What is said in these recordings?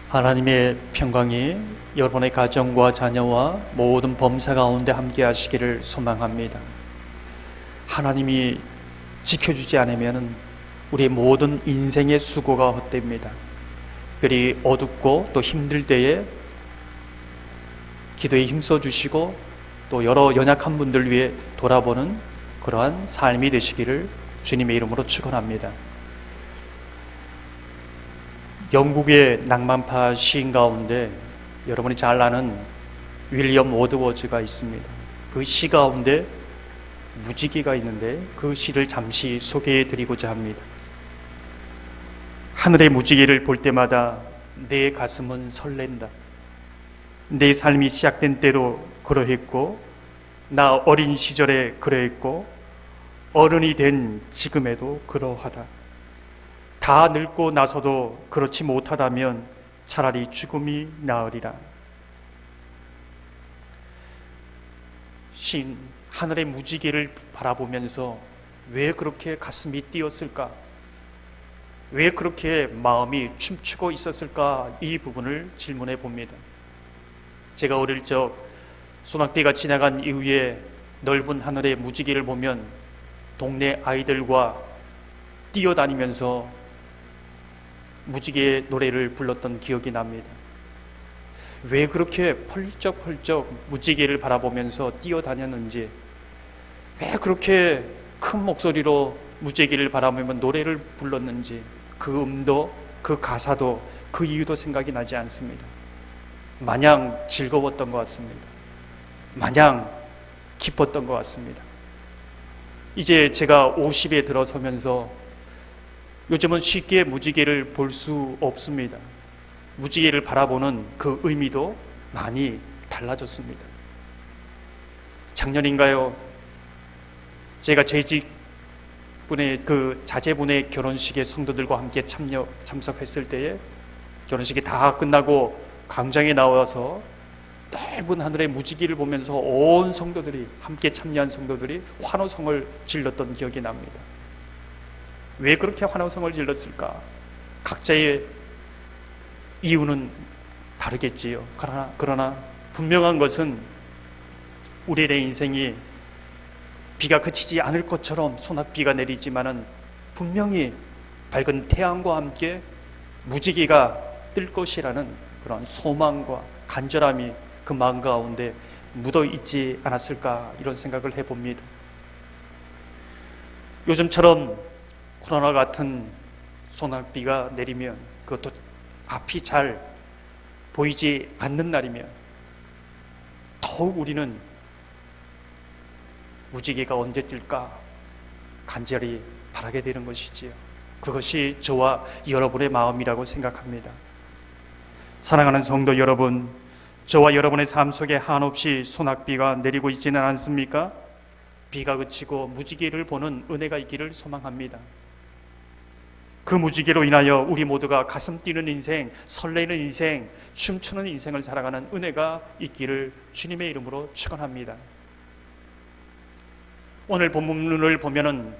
하나님의 평강이 여러분의 가정과 자녀와 모든 범사 가운데 함께 하시기를 소망합니다. 하나님이 지켜주지 않으면 우리의 모든 인생의 수고가 헛됩니다. 그리 어둡고 또 힘들 때에 기도에 힘써 주시고 또 여러 연약한 분들 위해 돌아보는 그러한 삶이 되시기를 주님의 이름으로 축원합니다. 영국의 낭만파 시인 가운데 여러분이 잘 아는 윌리엄 워드워즈가 있습니다. 그 시 가운데 무지개가 있는데 그 시를 잠시 소개해 드리고자 합니다. 하늘의 무지개를 볼 때마다 내 가슴은 설렌다. 내 삶이 시작된 때로 그러했고, 나 어린 시절에 그러했고, 어른이 된 지금에도 그러하다. 다 늙고 나서도 그렇지 못하다면 차라리 죽음이 나으리라. 신 하늘의 무지개를 바라보면서 왜 그렇게 가슴이 뛰었을까? 왜 그렇게 마음이 춤추고 있었을까? 이 부분을 질문해 봅니다. 제가 어릴 적 소낙비가 지나간 이후에 넓은 하늘의 무지개를 보면 동네 아이들과 뛰어다니면서 무지개 노래를 불렀던 기억이 납니다. 왜 그렇게 펄쩍펄쩍 무지개를 바라보면서 뛰어다녔는지, 왜 그렇게 큰 목소리로 무지개를 바라보며 노래를 불렀는지, 그 음도 그 가사도 그 이유도 생각이 나지 않습니다. 마냥 즐거웠던 것 같습니다. 마냥 기뻤던 것 같습니다. 이제 제가 50에 들어서면서 요즘은 쉽게 무지개를 볼 수 없습니다. 무지개를 바라보는 그 의미도 많이 달라졌습니다. 작년인가요? 제가 재직분의 그 자제분의 결혼식에 성도들과 함께 참석했을 때에 결혼식이 다 끝나고 광장에 나와서 넓은 하늘의 무지개를 보면서 온 성도들이, 함께 참여한 성도들이 환호성을 질렀던 기억이 납니다. 왜 그렇게 환호성을 질렀을까? 각자의 이유는 다르겠지요. 그러나 분명한 것은 우리의 인생이 비가 그치지 않을 것처럼 소낙비가 내리지만은 분명히 밝은 태양과 함께 무지개가 뜰 것이라는 그런 소망과 간절함이 그 마음 가운데 묻어 있지 않았을까, 이런 생각을 해봅니다. 요즘처럼 코로나 같은 소낙비가 내리면, 그것도 앞이 잘 보이지 않는 날이면 더욱 우리는 무지개가 언제 뜰까 간절히 바라게 되는 것이지요. 그것이 저와 여러분의 마음이라고 생각합니다. 사랑하는 성도 여러분, 저와 여러분의 삶 속에 한없이 소낙비가 내리고 있지는 않습니까? 비가 그치고 무지개를 보는 은혜가 있기를 소망합니다. 그 무지개로 인하여 우리 모두가 가슴 뛰는 인생, 설레는 인생, 춤추는 인생을 살아가는 은혜가 있기를 주님의 이름으로 축원합니다. 오늘 본문을 보면은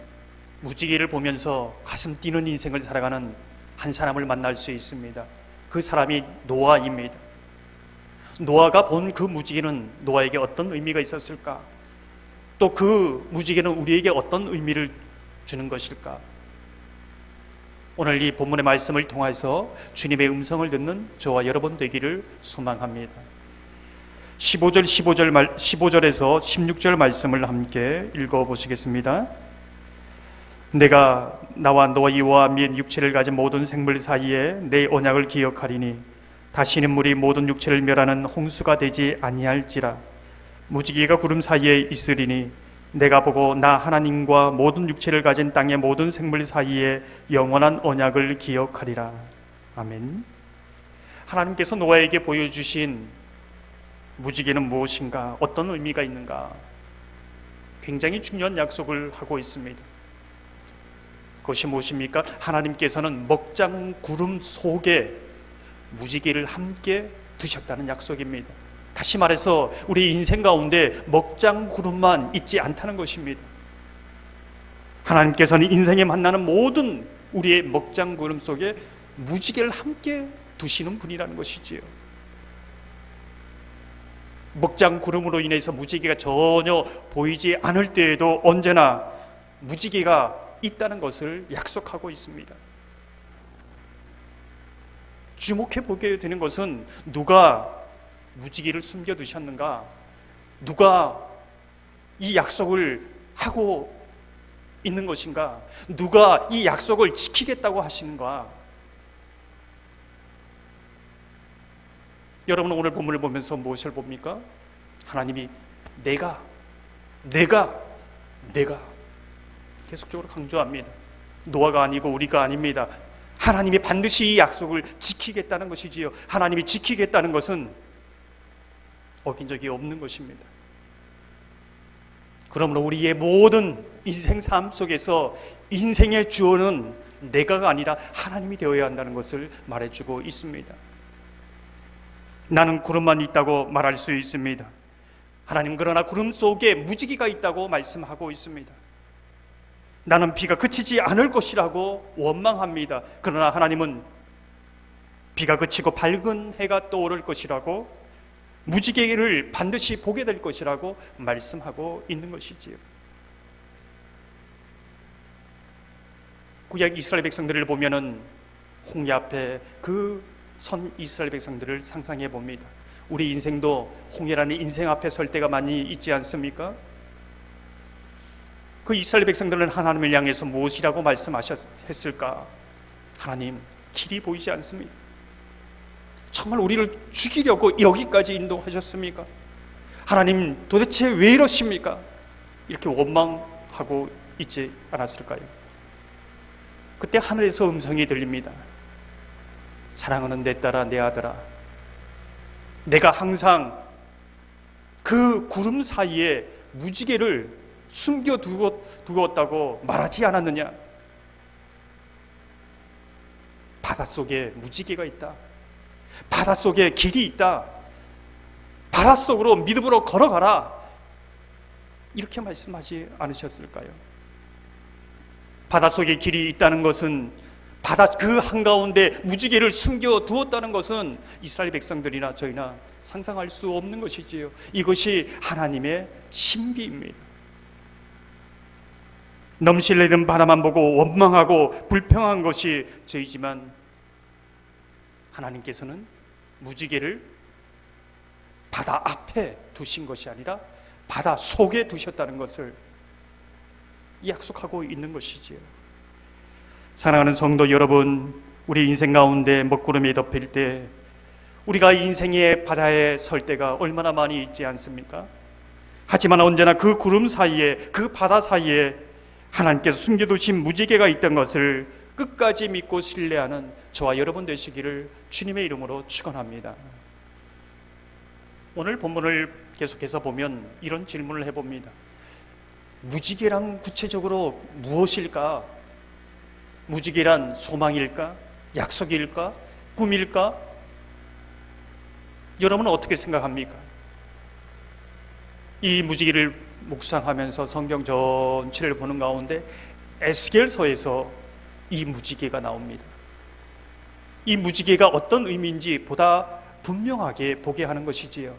무지개를 보면서 가슴 뛰는 인생을 살아가는 한 사람을 만날 수 있습니다. 그 사람이 노아입니다. 노아가 본 그 무지개는 노아에게 어떤 의미가 있었을까? 또 그 무지개는 우리에게 어떤 의미를 주는 것일까? 오늘 이 본문의 말씀을 통해서 주님의 음성을 듣는 저와 여러분 되기를 소망합니다. 15절에서 16절 말씀을 함께 읽어보시겠습니다. 내가 나와 너희와 및 육체를 가진 모든 생물 사이에 내 언약을 기억하리니 다시는 물이 모든 육체를 멸하는 홍수가 되지 아니할지라. 무지개가 구름 사이에 있으리니 내가 보고 나 하나님과 모든 육체를 가진 땅의 모든 생물 사이에 영원한 언약을 기억하리라. 아멘. 하나님께서 노아에게 보여주신 무지개는 무엇인가? 어떤 의미가 있는가? 굉장히 중요한 약속을 하고 있습니다. 그것이 무엇입니까? 하나님께서는 먹장 구름 속에 무지개를 함께 두셨다는 약속입니다. 다시 말해서 우리 인생 가운데 먹장 구름만 있지 않다는 것입니다. 하나님께서는 인생에 만나는 모든 우리의 먹장 구름 속에 무지개를 함께 두시는 분이라는 것이지요. 먹장 구름으로 인해서 무지개가 전혀 보이지 않을 때에도 언제나 무지개가 있다는 것을 약속하고 있습니다. 주목해 보게 되는 것은 누가 무지개를 숨겨두셨는가? 누가 이 약속을 하고 있는 것인가? 누가 이 약속을 지키겠다고 하시는가? 여러분은 오늘 본문을 보면서 무엇을 봅니까? 하나님이 내가 계속적으로 강조합니다. 노아가 아니고 우리가 아닙니다. 하나님이 반드시 이 약속을 지키겠다는 것이지요. 하나님이 지키겠다는 것은 어긴 적이 없는 것입니다. 그러므로 우리의 모든 인생 삶 속에서 인생의 주어는 내가가 아니라 하나님이 되어야 한다는 것을 말해주고 있습니다. 나는 구름만 있다고 말할 수 있습니다. 하나님 그러나 구름 속에 무지개가 있다고 말씀하고 있습니다. 나는 비가 그치지 않을 것이라고 원망합니다. 그러나 하나님은 비가 그치고 밝은 해가 떠오를 것이라고, 무지개를 반드시 보게 될 것이라고 말씀하고 있는 것이지요. 구약 이스라엘 백성들을 보면은 홍해 앞에 그 선 이스라엘 백성들을 상상해 봅니다. 우리 인생도 홍해라는 인생 앞에 설 때가 많이 있지 않습니까? 그 이스라엘 백성들은 하나님을 향해서 무엇이라고 말씀하셨을까? 하나님, 길이 보이지 않습니다. 정말 우리를 죽이려고 여기까지 인도하셨습니까? 하나님 도대체 왜 이러십니까? 이렇게 원망하고 있지 않았을까요? 그때 하늘에서 음성이 들립니다. 사랑하는 내 딸아, 내 아들아, 내가 항상 그 구름 사이에 무지개를 숨겨두었다고 말하지 않았느냐? 바닷속에 무지개가 있다. 바닷속에 길이 있다. 바닷속으로 믿음으로 걸어가라. 이렇게 말씀하지 않으셨을까요? 바닷속에 길이 있다는 것은 바다 그 한가운데 무지개를 숨겨두었다는 것은 이스라엘 백성들이나 저희나 상상할 수 없는 것이지요. 이것이 하나님의 신비입니다. 넘실내는 바다만 보고 원망하고 불평한 것이 저희지만 하나님께서는 무지개를 바다 앞에 두신 것이 아니라 바다 속에 두셨다는 것을 약속하고 있는 것이지요. 사랑하는 성도 여러분, 우리 인생 가운데 먹구름이 덮일 때 우리가 인생의 바다에 설 때가 얼마나 많이 있지 않습니까? 하지만 언제나 그 구름 사이에, 그 바다 사이에 하나님께서 숨겨두신 무지개가 있던 것을 끝까지 믿고 신뢰하는 저와 여러분 되시기를 주님의 이름으로 축원합니다. 오늘 본문을 계속해서 보면 이런 질문을 해봅니다. 무지개란 구체적으로 무엇일까? 무지개란 소망일까? 약속일까? 꿈일까? 여러분은 어떻게 생각합니까? 이 무지개를 묵상하면서 성경 전체를 보는 가운데 에스겔서에서 이 무지개가 나옵니다. 이 무지개가 어떤 의미인지 보다 분명하게 보게 하는 것이지요.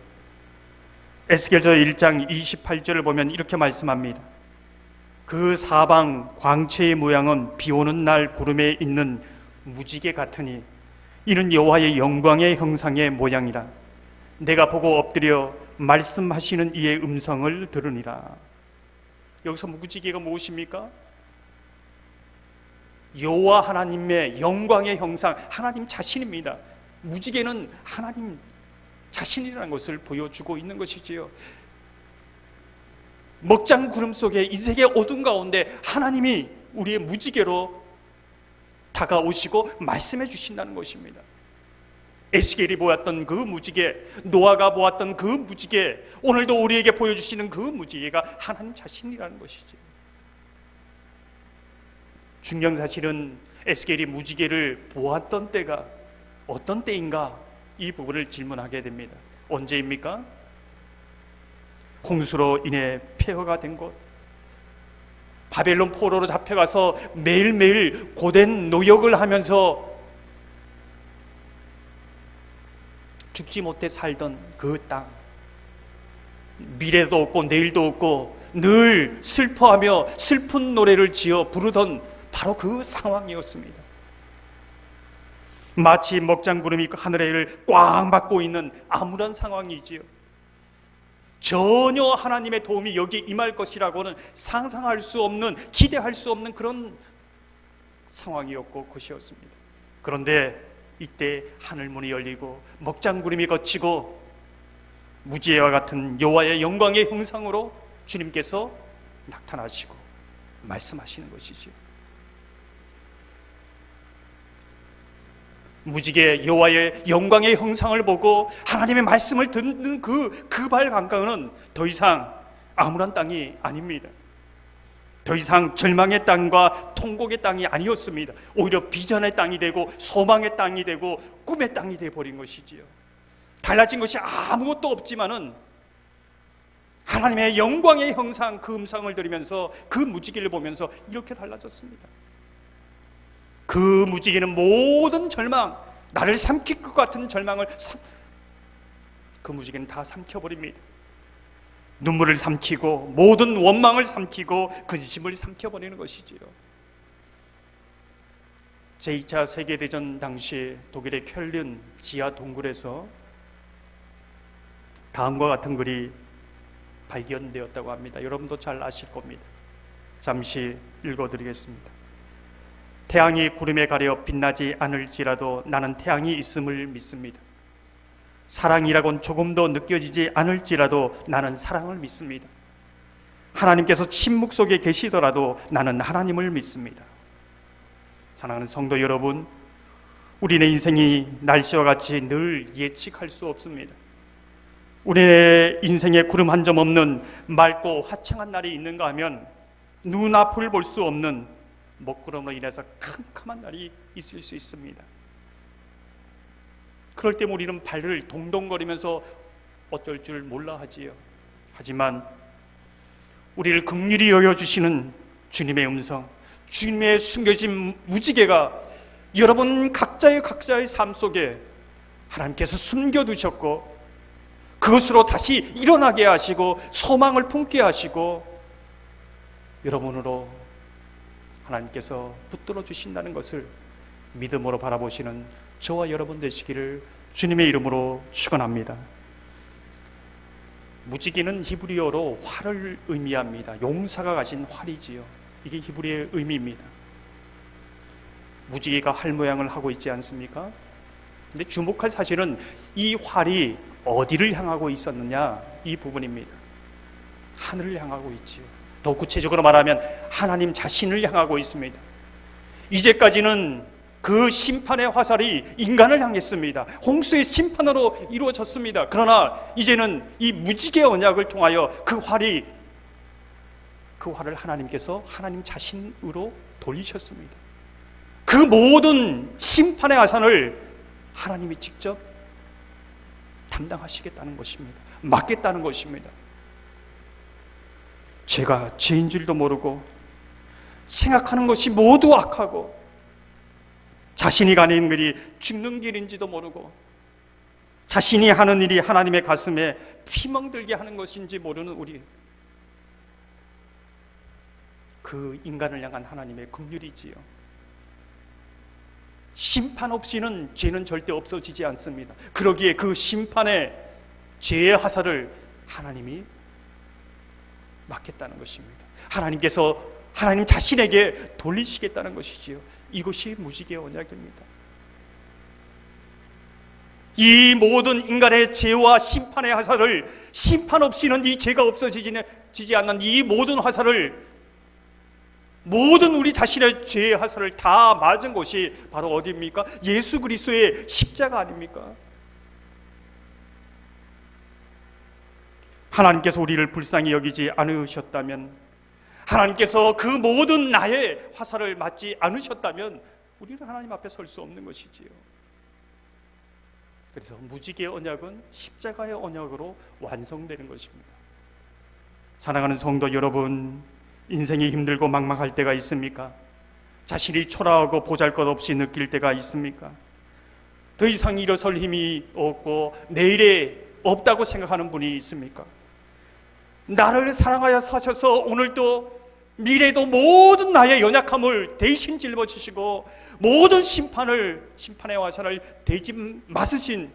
에스겔서 1장 28절을 보면 이렇게 말씀합니다. 그 사방 광채의 모양은 비오는 날 구름에 있는 무지개 같으니 이는 여호와의 영광의 형상의 모양이라. 내가 보고 엎드려 말씀하시는 이의 음성을 들으니라. 여기서 무지개가 무엇입니까? 여호와 하나님의 영광의 형상, 하나님 자신입니다. 무지개는 하나님 자신이라는 것을 보여주고 있는 것이지요. 먹장 구름 속에 인생의 어둠 가운데 하나님이 우리의 무지개로 다가오시고 말씀해 주신다는 것입니다. 에스겔이 보았던 그 무지개, 노아가 보았던 그 무지개, 오늘도 우리에게 보여주시는 그 무지개가 하나님 자신이라는 것이죠. 중요한 사실은 에스겔이 무지개를 보았던 때가 어떤 때인가, 이 부분을 질문하게 됩니다. 언제입니까? 홍수로 인해 폐허가 된 곳, 바벨론 포로로 잡혀가서 매일매일 고된 노역을 하면서 죽지 못해 살던 그 땅, 미래도 없고 내일도 없고 늘 슬퍼하며 슬픈 노래를 지어 부르던 바로 그 상황이었습니다. 마치 먹장구름이 하늘을 꽉 막고 있는 암울한 상황이지요. 전혀 하나님의 도움이 여기 임할 것이라고는 상상할 수 없는, 기대할 수 없는 그런 상황이었고 것이었습니다. 그런데 이때 하늘문이 열리고 먹장구름이 걷히고 무지개와 같은 여호와의 영광의 형상으로 주님께서 나타나시고 말씀하시는 것이지요. 무지개 여호와의 영광의 형상을 보고 하나님의 말씀을 듣는 그 발 강가는 더 이상 암울한 땅이 아닙니다. 더 이상 절망의 땅과 통곡의 땅이 아니었습니다. 오히려 비전의 땅이 되고 소망의 땅이 되고 꿈의 땅이 되어버린 것이지요. 달라진 것이 아무것도 없지만은 하나님의 영광의 형상, 그 음성을 들으면서 그 무지개를 보면서 이렇게 달라졌습니다. 그 무지개는 모든 절망, 나를 삼킬 것 같은 절망을 그 무지개는 다 삼켜버립니다. 눈물을 삼키고 모든 원망을 삼키고 근심을 삼켜버리는 것이지요. 제2차 세계대전 당시 독일의 쾰른 지하 동굴에서 다음과 같은 글이 발견되었다고 합니다. 여러분도 잘 아실 겁니다. 잠시 읽어드리겠습니다. 태양이 구름에 가려 빛나지 않을지라도 나는 태양이 있음을 믿습니다. 사랑이라곤 조금도 느껴지지 않을지라도 나는 사랑을 믿습니다. 하나님께서 침묵 속에 계시더라도 나는 하나님을 믿습니다. 사랑하는 성도 여러분, 우리의 인생이 날씨와 같이 늘 예측할 수 없습니다. 우리의 인생에 구름 한 점 없는 맑고 화창한 날이 있는가 하면 눈앞을 볼 수 없는 먹구름으로 인해서 캄캄한 날이 있을 수 있습니다. 그럴 때 우리는 발을 동동거리면서 어쩔 줄 몰라 하지요. 하지만 우리를 긍휼히 여겨주시는 주님의 음성, 주님의 숨겨진 무지개가 여러분 각자의 삶 속에 하나님께서 숨겨두셨고 그것으로 다시 일어나게 하시고 소망을 품게 하시고 여러분으로 하나님께서 붙들어 주신다는 것을 믿음으로 바라보시는 저와 여러분 되시기를 주님의 이름으로 축원합니다. 무지개는 히브리어로 활을 의미합니다. 용사가 가진 활이지요. 이게 히브리어의 의미입니다. 무지개가 활 모양을 하고 있지 않습니까? 근데 주목할 사실은 이 활이 어디를 향하고 있었느냐, 이 부분입니다. 하늘을 향하고 있지요. 더 구체적으로 말하면 하나님 자신을 향하고 있습니다. 이제까지는 그 심판의 화살이 인간을 향했습니다. 홍수의 심판으로 이루어졌습니다. 그러나 이제는 이 무지개 언약을 통하여 그 활을 하나님께서 하나님 자신으로 돌리셨습니다. 그 모든 심판의 화살을 하나님이 직접 담당하시겠다는 것입니다. 맡겠다는 것입니다. 제가 죄인 줄도 모르고 생각하는 것이 모두 악하고 자신이 가는 길이 죽는 길인지도 모르고 자신이 하는 일이 하나님의 가슴에 피멍들게 하는 것인지 모르는 우리, 그 인간을 향한 하나님의 긍휼이지요. 심판 없이는 죄는 절대 없어지지 않습니다. 그러기에 그 심판의 죄의 화살을 하나님이 맡겠다는 것입니다. 하나님께서 하나님 자신에게 돌리시겠다는 것이지요. 이것이 무지개 언약입니다. 이 모든 인간의 죄와 심판의 화살을, 심판 없이는 이 죄가 없어지지 않는 이 모든 화살을, 모든 우리 자신의 죄의 화살을 다 맞은 곳이 바로 어디입니까? 예수 그리스도의 십자가 아닙니까? 하나님께서 우리를 불쌍히 여기지 않으셨다면, 하나님께서 그 모든 나의 화살을 맞지 않으셨다면 우리는 하나님 앞에 설 수 없는 것이지요. 그래서 무지개 언약은 십자가의 언약으로 완성되는 것입니다. 사랑하는 성도 여러분, 인생이 힘들고 막막할 때가 있습니까? 자신이 초라하고 보잘것없이 느낄 때가 있습니까? 더 이상 일어설 힘이 없고 내일에 없다고 생각하는 분이 있습니까? 나를 사랑하여 사셔서 오늘도 미래도 모든 나의 연약함을 대신 짊어지시고 모든 심판의 화살을 대지 맞으신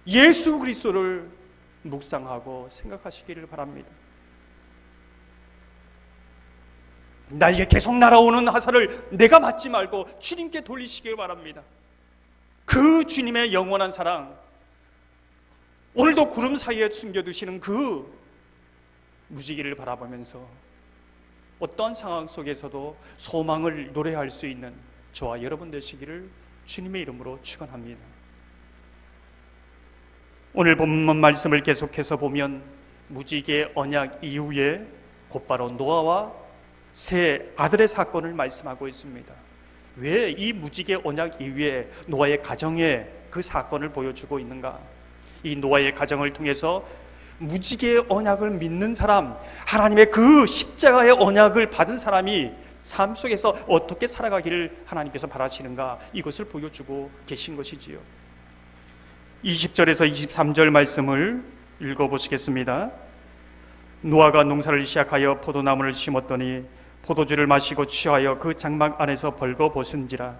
예수 그리스도를 묵상하고 생각하시기를 바랍니다. 나에게 계속 날아오는 화살을 내가 맞지 말고 주님께 돌리시길 바랍니다. 그 주님의 영원한 사랑, 오늘도 구름 사이에 숨겨두시는 그 무지개를 바라보면서 어떤 상황 속에서도 소망을 노래할 수 있는 저와 여러분 되시기를 주님의 이름으로 축원합니다. 오늘 본문 말씀을 계속해서 보면 무지개 언약 이후에 곧바로 노아와 세 아들의 사건을 말씀하고 있습니다. 왜 이 무지개 언약 이후에 노아의 가정의 그 사건을 보여주고 있는가? 이 노아의 가정을 통해서 무지개 언약을 믿는 사람, 하나님의 그 십자가의 언약을 받은 사람이 삶 속에서 어떻게 살아가기를 하나님께서 바라시는가, 이것을 보여주고 계신 것이지요. 20절에서 23절 말씀을 읽어보시겠습니다. 노아가 농사를 시작하여 포도나무를 심었더니 포도주를 마시고 취하여 그 장막 안에서 벌거벗은지라.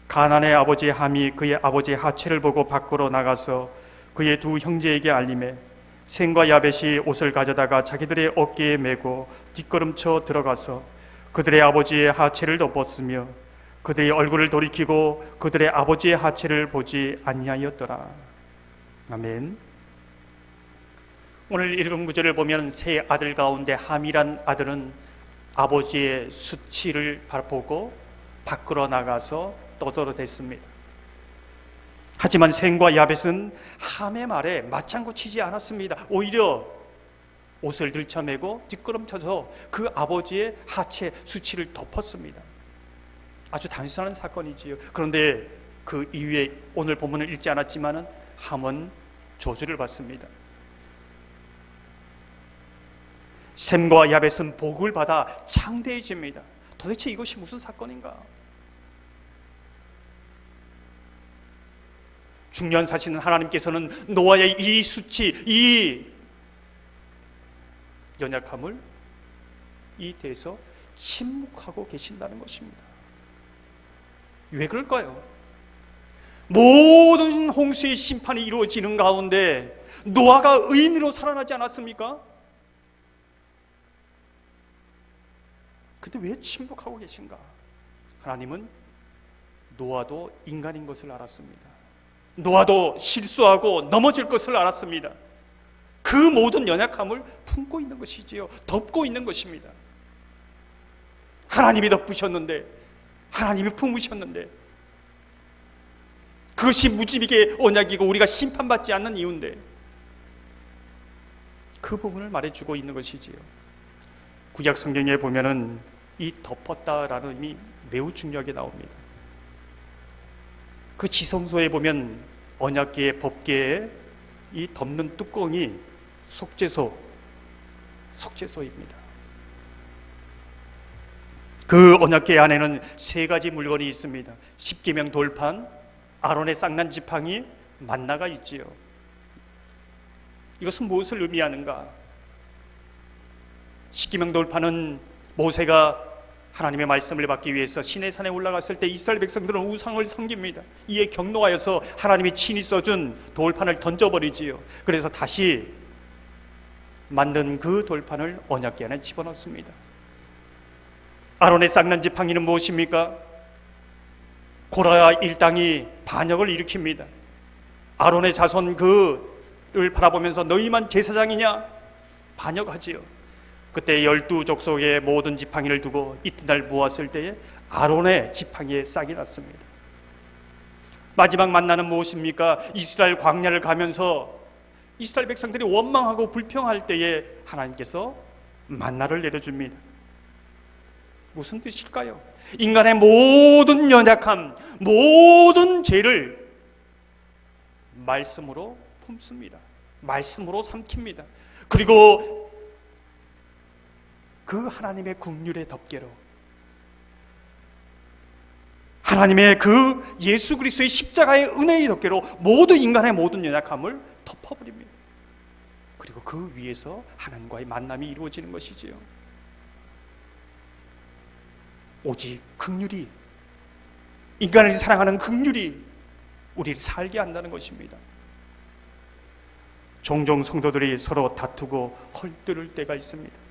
가나안의 아버지 함이 그의 아버지의 하체를 보고 밖으로 나가서 그의 두 형제에게 알림해 셈과 야벳이 옷을 가져다가 자기들의 어깨에 메고 뒷걸음쳐 들어가서 그들의 아버지의 하체를 덮었으며 그들의 얼굴을 돌이키고 그들의 아버지의 하체를 보지 아니하였더라. 아멘. 오늘 읽은 구절을 보면 세 아들 가운데 함이란 아들은 아버지의 수치를 보고 밖으로 나가서 떠들어댔습니다. 하지만 셈과 야벳은 함의 말에 맞장구 치지 않았습니다. 오히려 옷을 들쳐매고 뒷걸음쳐서 그 아버지의 하체 수치를 덮었습니다. 아주 단순한 사건이지요. 그런데 그 이후에 오늘 본문을 읽지 않았지만은 함은 저주를 받습니다. 셈과 야벳은 복을 받아 창대해집니다. 도대체 이것이 무슨 사건인가? 중요한 사실은 하나님께서는 노아의 이 수치, 이 연약함을 이 대해서 침묵하고 계신다는 것입니다. 왜 그럴까요? 모든 홍수의 심판이 이루어지는 가운데 노아가 의인으로 살아나지 않았습니까? 근데 왜 침묵하고 계신가? 하나님은 노아도 인간인 것을 알았습니다. 노아도 실수하고 넘어질 것을 알았습니다. 그 모든 연약함을 품고 있는 것이지요. 덮고 있는 것입니다. 하나님이 덮으셨는데, 하나님이 품으셨는데, 그것이 무지개 언약이고 우리가 심판받지 않는 이유인데, 그 부분을 말해주고 있는 것이지요. 구약 성경에 보면은 이 덮었다라는 의미 매우 중요하게 나옵니다. 그 지성소에 보면 언약궤의 법궤에 이 덮는 뚜껑이 속죄소입니다. 그 언약궤 안에는 세 가지 물건이 있습니다. 십계명 돌판, 아론의 쌍난 지팡이, 만나가 있지요. 이것은 무엇을 의미하는가? 십계명 돌판은 모세가 하나님의 말씀을 받기 위해서 시내산에 올라갔을 때 이스라엘 백성들은 우상을 섬깁니다. 이에 경노하여서 하나님이 친히 써준 돌판을 던져버리지요. 그래서 다시 만든 그 돌판을 언약궤 안에 집어넣습니다. 아론의 쌍난 지팡이는 무엇입니까? 고라 일당이 반역을 일으킵니다. 아론의 자손 그를 바라보면서 너희만 제사장이냐? 반역하지요. 그때 12족속의 모든 지팡이를 두고 이튿날 모았을 때에 아론의 지팡이에 싹이 났습니다. 마지막 만나는 무엇입니까? 이스라엘 광야를 가면서 이스라엘 백성들이 원망하고 불평할 때에 하나님께서 만나를 내려줍니다. 무슨 뜻일까요? 인간의 모든 연약함, 모든 죄를 말씀으로 품습니다. 말씀으로 삼킵니다. 그리고 그 하나님의 긍휼의 덮개로 하나님의 그 예수 그리스도의 십자가의 은혜의 덮개로 모든 인간의 모든 연약함을 덮어버립니다. 그리고 그 위에서 하나님과의 만남이 이루어지는 것이지요. 오직 긍휼이, 인간을 사랑하는 긍휼이 우리를 살게 한다는 것입니다. 종종 성도들이 서로 다투고 헐뜯을 때가 있습니다.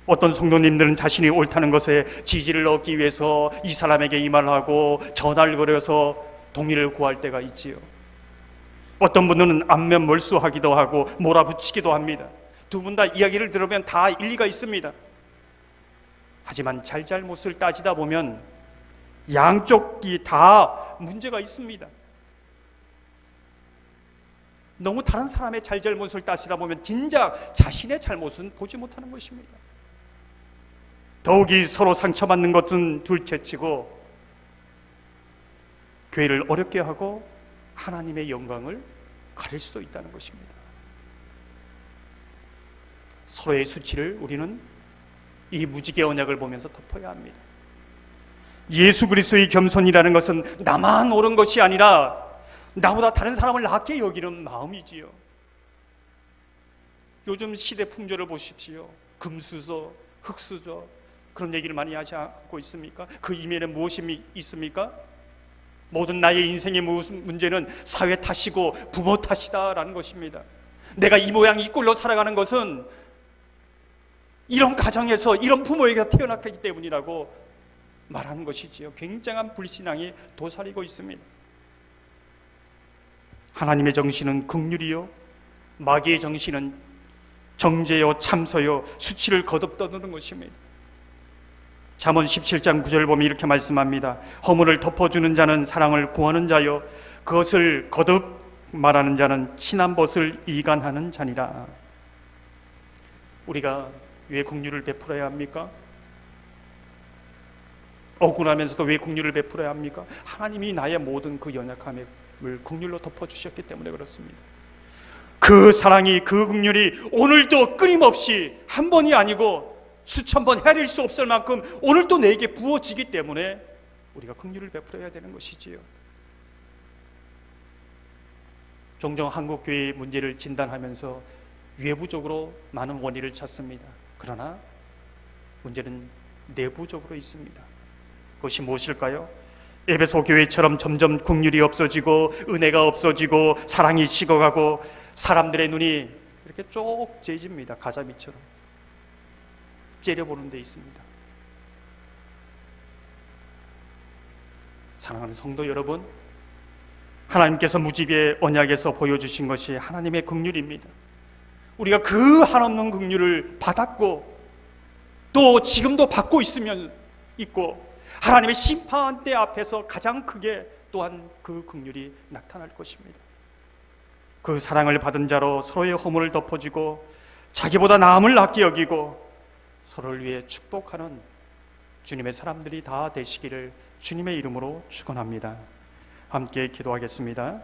어떤 성도님들은 자신이 옳다는 것에 지지를 얻기 위해서 이 사람에게 이 말을 하고 전화를 걸어서 동의를 구할 때가 있지요. 어떤 분들은 안면몰수하기도 하고 몰아붙이기도 합니다. 두 분 다 이야기를 들으면 다 일리가 있습니다. 하지만 잘잘못을 따지다 보면 양쪽이 다 문제가 있습니다. 너무 다른 사람의 잘잘못을 따지다 보면 진작 자신의 잘못은 보지 못하는 것입니다. 더욱이 서로 상처받는 것은 둘째치고 교회를 어렵게 하고 하나님의 영광을 가릴 수도 있다는 것입니다. 서로의 수치를 우리는 이 무지개 언약을 보면서 덮어야 합니다. 예수 그리스도의 겸손이라는 것은 나만 옳은 것이 아니라 나보다 다른 사람을 낮게 여기는 마음이지요. 요즘 시대 풍조를 보십시오. 금수저, 흙수저 그런 얘기를 많이 하지 않고 있습니까? 그 이면에 무엇이 있습니까? 모든 나의 인생의 문제는 사회 탓이고 부모 탓이다라는 것입니다. 내가 이 모양 이 꼴로 살아가는 것은 이런 가정에서 이런 부모에게 태어났기 때문이라고 말하는 것이지요. 굉장한 불신앙이 도사리고 있습니다. 하나님의 정신은 긍휼이요, 마귀의 정신은 정죄요, 참소요, 수치를 거듭 떠드는 것입니다. 잠언 17장 9절 보면 이렇게 말씀합니다. 허물을 덮어주는 자는 사랑을 구하는 자요, 그것을 거듭 말하는 자는 친한 벗을 이간하는 자니라. 우리가 왜 긍휼을 베풀어야 합니까? 억울하면서도 왜 긍휼을 베풀어야 합니까? 하나님이 나의 모든 그 연약함을 긍휼로 덮어주셨기 때문에 그렇습니다. 그 사랑이, 그 긍휼이 오늘도 끊임없이 한 번이 아니고 수천 번 헤아릴 수 없을 만큼 오늘도 내게 부어지기 때문에 우리가 긍휼을 베풀어야 되는 것이지요. 종종 한국교회의 문제를 진단하면서 외부적으로 많은 원인을 찾습니다. 그러나 문제는 내부적으로 있습니다. 그것이 무엇일까요? 에베소 교회처럼 점점 긍휼이 없어지고 은혜가 없어지고 사랑이 식어가고 사람들의 눈이 이렇게 쭉 째집니다. 가자미처럼 째려보는 데 있습니다. 사랑하는 성도 여러분, 하나님께서 무지개 언약에서 보여주신 것이 하나님의 긍휼입니다. 우리가 그 한없는 긍휼을 받았고 또 지금도 받고 있고 하나님의 심판대 앞에서 가장 크게 또한 그 긍휼이 나타날 것입니다. 그 사랑을 받은 자로 서로의 허물을 덮어주고 자기보다 남을 낫게 여기고 서로를 위해 축복하는 주님의 사람들이 다 되시기를 주님의 이름으로 축원합니다. 함께 기도하겠습니다.